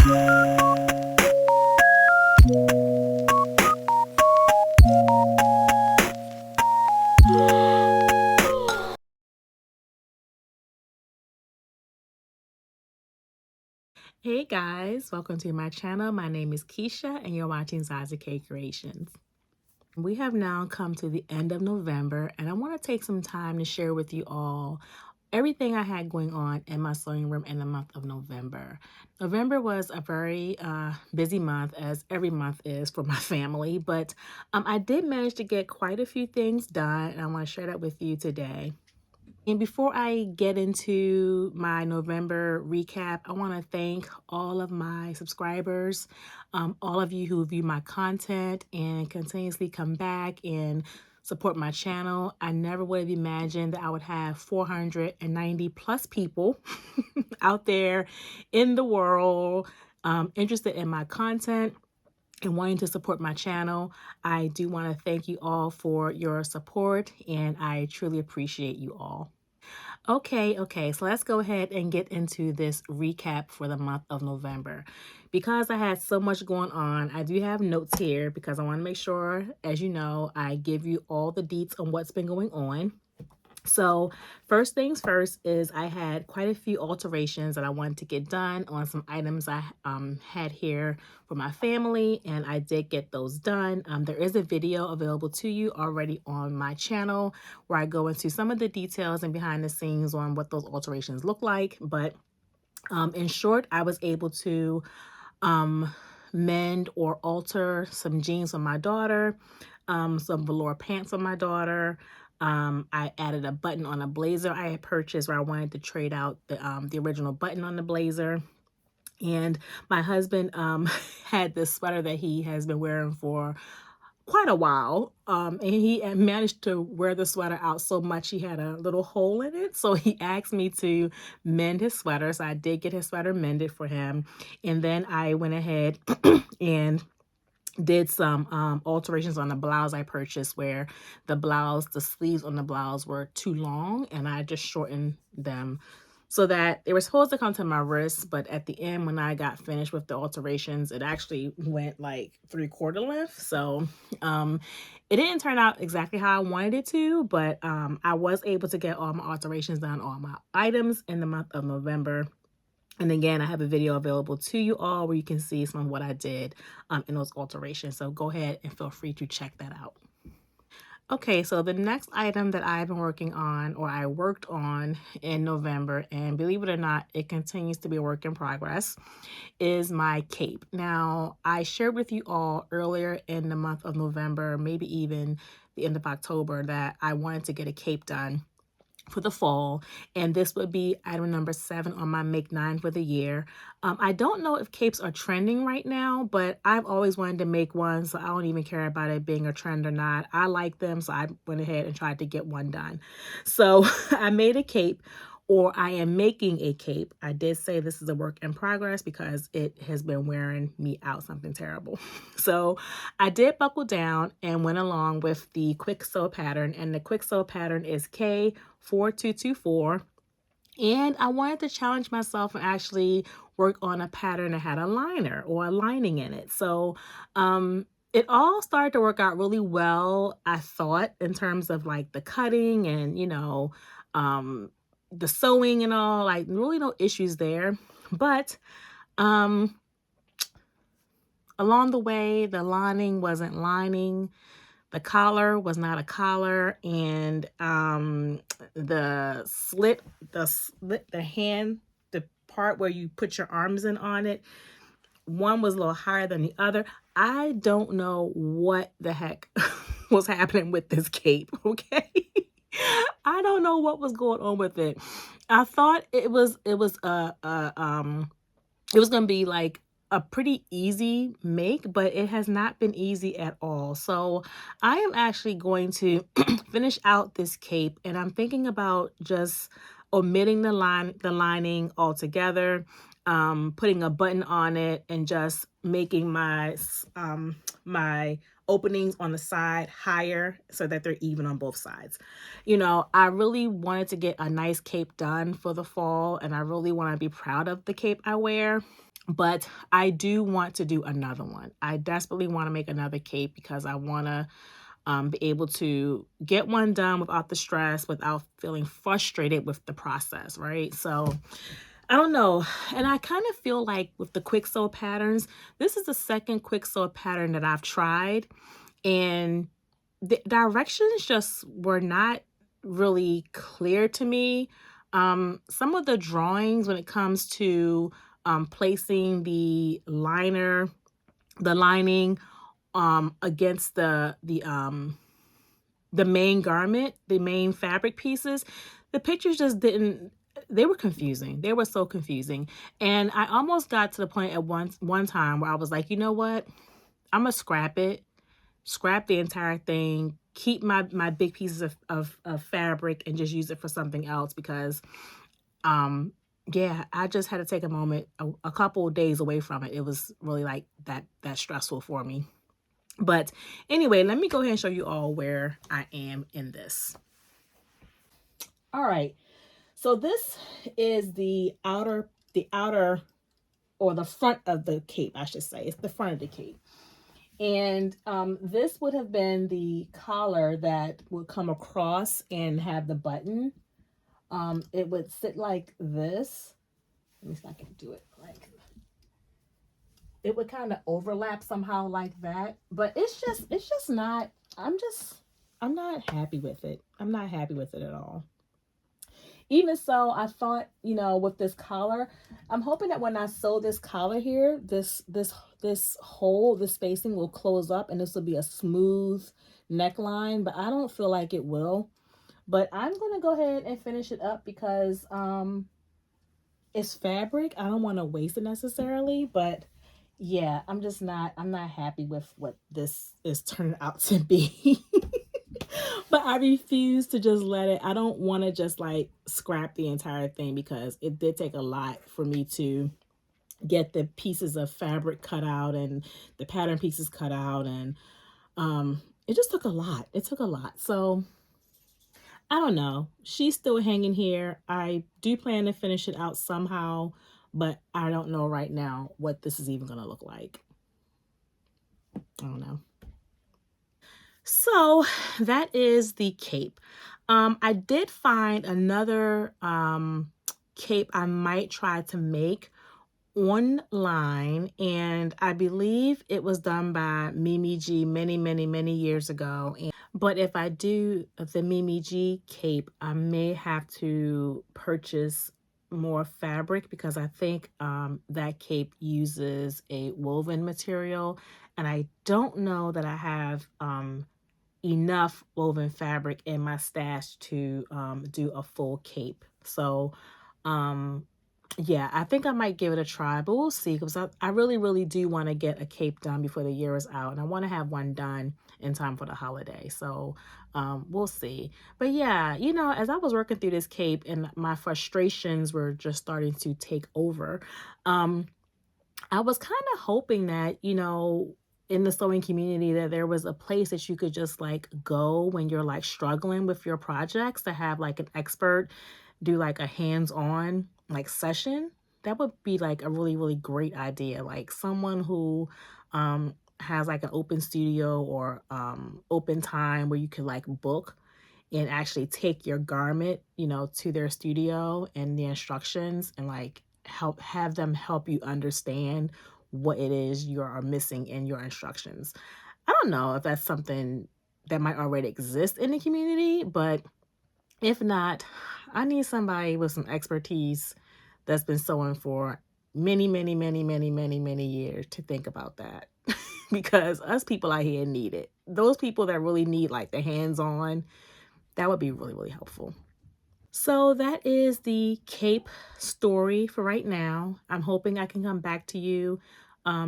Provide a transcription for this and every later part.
Hey guys, welcome to my channel. My name is Keisha and you're watching Zaza K Creations. We have now come to the end of November and I want to take some time to share with you all everything I had going on in my sewing room in the month of November. November was a very busy month, as every month is for my family, but I did manage to get quite a few things done and I want to share that with you today. And before I get into my November recap, I want to thank all of my subscribers, all of you who view my content and continuously come back and support my channel. I never would have imagined that I would have 490 plus people out there in the world interested in my content and wanting to support my channel. I do want to thank you all for your support and I truly appreciate you all. Okay, so let's go ahead and get into this recap for the month of November. Because I had so much going on, I do have notes here because I want to make sure, as you know, I give you all the deets on what's been going on. So first things first is I had quite a few alterations that I wanted to get done on some items I had here for my family, and I did get those done. There is a video available to you already on my channel where I go into some of the details and behind the scenes on what those alterations look like. But in short, I was able to mend or alter some jeans for my daughter, some velour pants for my daughter. I added a button on a blazer I had purchased where I wanted to trade out the original button on the blazer. And my husband had this sweater that he has been wearing for quite a while, and he had managed to wear the sweater out so much he had a little hole in it, so he asked me to mend his sweater. So I did get his sweater mended for him, and then I went ahead and did some alterations on the blouse I purchased, where the sleeves on the blouse were too long, and I just shortened them so that they were supposed to come to my wrist, but at the end when I got finished with the alterations, it actually went like 3/4 length. So it didn't turn out exactly how I wanted it to, but I was able to get all my alterations done, all my items in the month of November. And again, I have a video available to you all where you can see some of what I did in those alterations. So go ahead and feel free to check that out. Okay, so the next item that I've been working on, or I worked on in November, and believe it or not, it continues to be a work in progress, is my cape. Now, I shared with you all earlier in the month of November, maybe even the end of October, that I wanted to get a cape done for the fall, and this would be item number 7 on my make 9 for the year. I don't know if capes are trending right now, but I've always wanted to make one, so I don't even care about it being a trend or not. I like them, so I went ahead and tried to get one done. So I made a cape, or I am making a cape. I did say this is a work in progress because it has been wearing me out something terrible. So I did buckle down and went along with the quick sew pattern, and the quick sew pattern is K4224. And I wanted to challenge myself and actually work on a pattern that had a liner or a lining in it. So it all started to work out really well, I thought, in terms of like the cutting and, the sewing and all, like really no issues there. But um, along the way, the lining wasn't lining. The collar was not a collar, and the hand, the part where you put your arms in on it, one was a little higher than the other. I don't know what the heck was happening with this cape, okay? I don't know what was going on with it. I thought it was going to be like a pretty easy make, but it has not been easy at all. So I am actually going to finish out this cape, and I'm thinking about just omitting the lining altogether, putting a button on it, and just making my openings on the side higher so that they're even on both sides. I really wanted to get a nice cape done for the fall, and I really want to be proud of the cape I wear. but I do want to do another one. I desperately want to make another cape because I want to be able to get one done without the stress, without feeling frustrated with the process, right? So I don't know. And I kind of feel like with the quick sew patterns, this is the second quick sew pattern that I've tried, and the directions just were not really clear to me. Some of the drawings when it comes to placing the lining against the main garment, the main fabric pieces, the pictures just didn't, they were confusing. They were so confusing. And I almost got to the point at one time where I was like, you know what? I'm gonna scrap it, scrap the entire thing, keep my big pieces of fabric and just use it for something else because yeah, I just had to take a moment, a couple of days away from it. It was really like that stressful for me. But anyway, let me go ahead and show you all where I am in this. All right. So this is the outer or the front of the cape, I should say. It's the front of the cape. And this would have been the collar that would come across and have the button. It would sit like this. Let me see if I can do it like it would kind of overlap somehow like that. But it's just not, I'm not happy with it. I'm not happy with it at all. Even so, I thought, with this collar, I'm hoping that when I sew this collar here, this hole, this spacing will close up and this will be a smooth neckline, but I don't feel like it will. But I'm going to go ahead and finish it up because it's fabric. I don't want to waste it necessarily, but yeah, I'm not happy with what this is turning out to be. But I refuse to just let it. I don't want to just like scrap the entire thing because it did take a lot for me to get the pieces of fabric cut out and the pattern pieces cut out, and it just took a lot. It took a lot. So I don't know. She's still hanging here. I do plan to finish it out somehow, but I don't know right now what this is even going to look like. I don't know. So that is the cape. I did find another cape I might try to make online, and I believe it was done by Mimi G many, many, many years ago. But if I do the Mimi G cape, I may have to purchase more fabric because I think that cape uses a woven material, and I don't know that I have enough woven fabric in my stash to do a full cape. So yeah, I think I might give it a try, but we'll see because I really, really do want to get a cape done before the year is out, and I want to have one done in time for the holiday. So we'll see. But yeah, as I was working through this cape and my frustrations were just starting to take over, I was kind of hoping that, in the sewing community that there was a place that you could just like go when you're like struggling with your projects to have like an expert do like a hands-on like session. That would be like a really, really great idea. Like someone who has like an open studio or open time where you could like book and actually take your garment, to their studio and the instructions and like have them help you understand what it is you are missing in your instructions. I don't know if that's something that might already exist in the community, but if not, I need somebody with some expertise that's been sewing for many, many, many, many, many, many years to think about that. Because us people out here need it. Those people that really need like the hands-on, that would be really, really helpful. So that is the cape story for right now. I'm hoping I can come back to you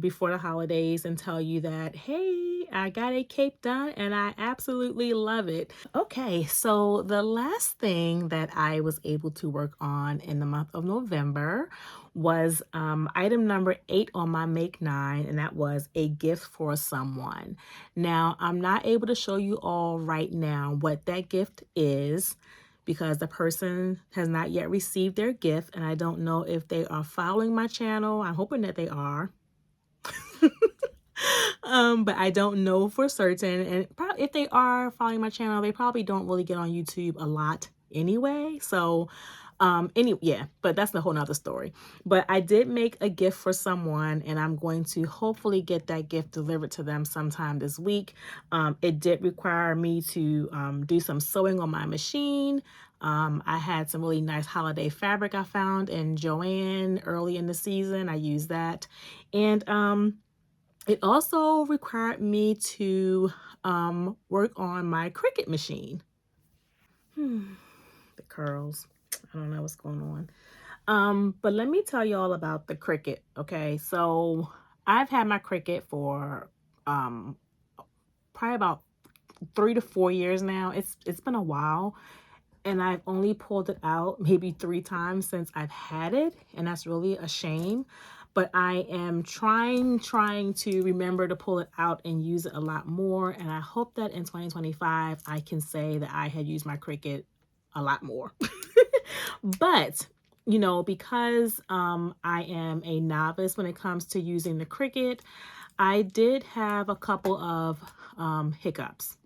before the holidays and tell you that, hey, I got a cape done and I absolutely love it. Okay, so the last thing that I was able to work on in the month of November was item number 8 on my Make 9, and that was a gift for someone. Now, I'm not able to show you all right now what that gift is because the person has not yet received their gift, and I don't know if they are following my channel. I'm hoping that they are. But I don't know for certain. And probably if they are following my channel, they probably don't really get on YouTube a lot anyway. So yeah, but that's a whole nother story. But I did make a gift for someone, and I'm going to hopefully get that gift delivered to them sometime this week. It did require me to do some sewing on my machine. I had some really nice holiday fabric I found in Joann early in the season. I used that. And it also required me to work on my Cricut machine. The curls. I don't know what's going on. But let me tell you all about the Cricut. Okay, so I've had my Cricut for probably about 3 to 4 years now. It's been a while, and I've only pulled it out maybe 3 times since I've had it, and that's really a shame. But I am trying to remember to pull it out and use it a lot more, and I hope that in 2025 I can say that I had used my Cricut a lot more. But you know, because I am a novice when it comes to using the Cricut, I did have a couple of hiccups.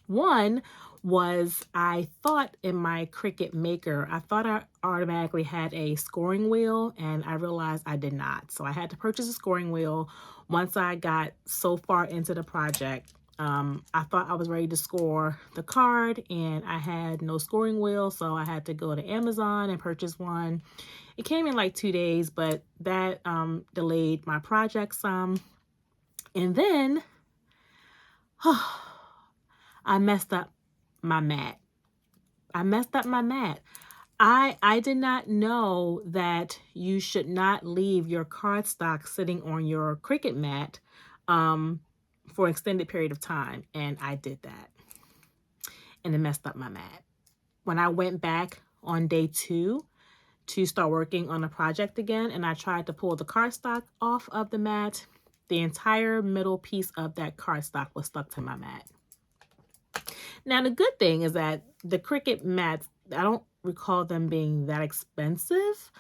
One was I thought in my Cricut Maker, I thought I automatically had a scoring wheel, and I realized I did not. So I had to purchase a scoring wheel. Once I got so far into the project, I thought I was ready to score the card, and I had no scoring wheel, so I had to go to Amazon and purchase one. It came in like 2 days, but that delayed my project some. And then I messed up my mat. I did not know that you should not leave your cardstock sitting on your Cricut mat for an extended period of time, and I did that, and it messed up my mat. When I went back on day 2 to start working on a project again, and I tried to pull the cardstock off of the mat, the entire middle piece of that cardstock was stuck to my mat. Now, the good thing is that the Cricut mats, I don't recall them being that expensive.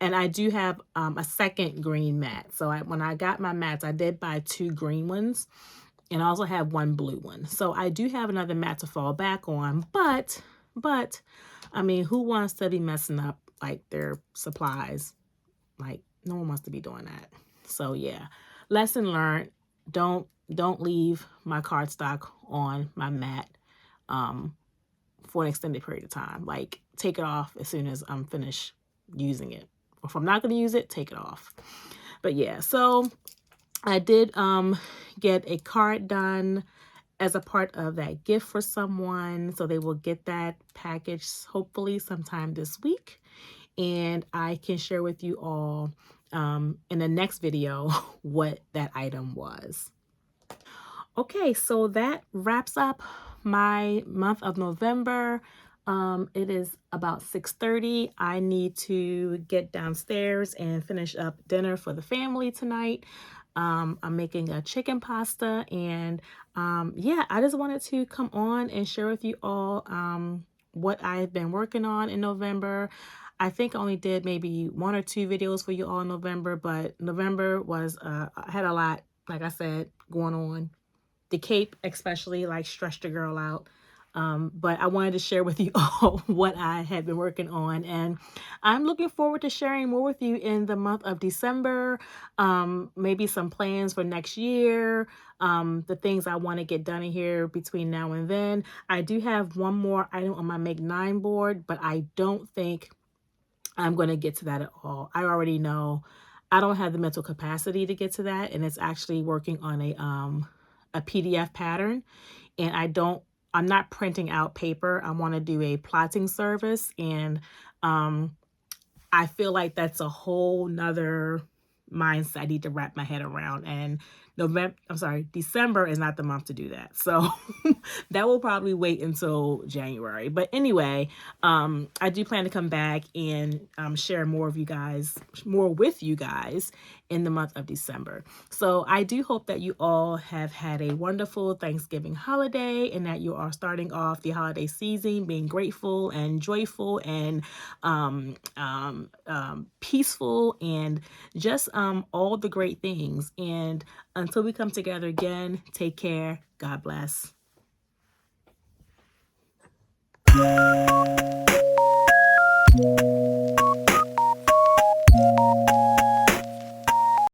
And I do have a second green mat. So when I got my mats, I did buy 2 green ones, and I also have 1 blue one. So I do have another mat to fall back on. But I mean, who wants to be messing up like their supplies? Like, no one wants to be doing that. So yeah, lesson learned. Don't leave my cardstock on my mat for an extended period of time. Like, take it off as soon as I'm finished using it. Or if I'm not going to use it, take it off. But yeah, so I did get a card done as a part of that gift for someone. So they will get that package hopefully sometime this week. And I can share with you all in the next video what that item was. Okay, so that wraps up my month of November. It is about 6:30. I need to get downstairs and finish up dinner for the family tonight. I'm making a chicken pasta, and yeah, I just wanted to come on and share with you all what I've been working on in November. I think I only did maybe 1 or 2 videos for you all in November, but November was I had a lot, like I said, going on. The cape especially, like, stressed the girl out. But I wanted to share with you all what I had been working on, and I'm looking forward to sharing more with you in the month of December. Maybe some plans for next year, the things I want to get done in here between now and then. I do have one more item on my Make 9 board, but I don't think I'm going to get to that at all. I already know I don't have the mental capacity to get to that, and it's actually working on a PDF pattern, and I'm not printing out paper. I want to do a plotting service, and I feel like that's a whole nother mindset I need to wrap my head around. And December is not the month to do that. So that will probably wait until January. But anyway, I do plan to come back and share more with you guys in the month of December. So I do hope that you all have had a wonderful Thanksgiving holiday and that you are starting off the holiday season being grateful and joyful and peaceful and just all the great things. And until we come together again, take care. God bless.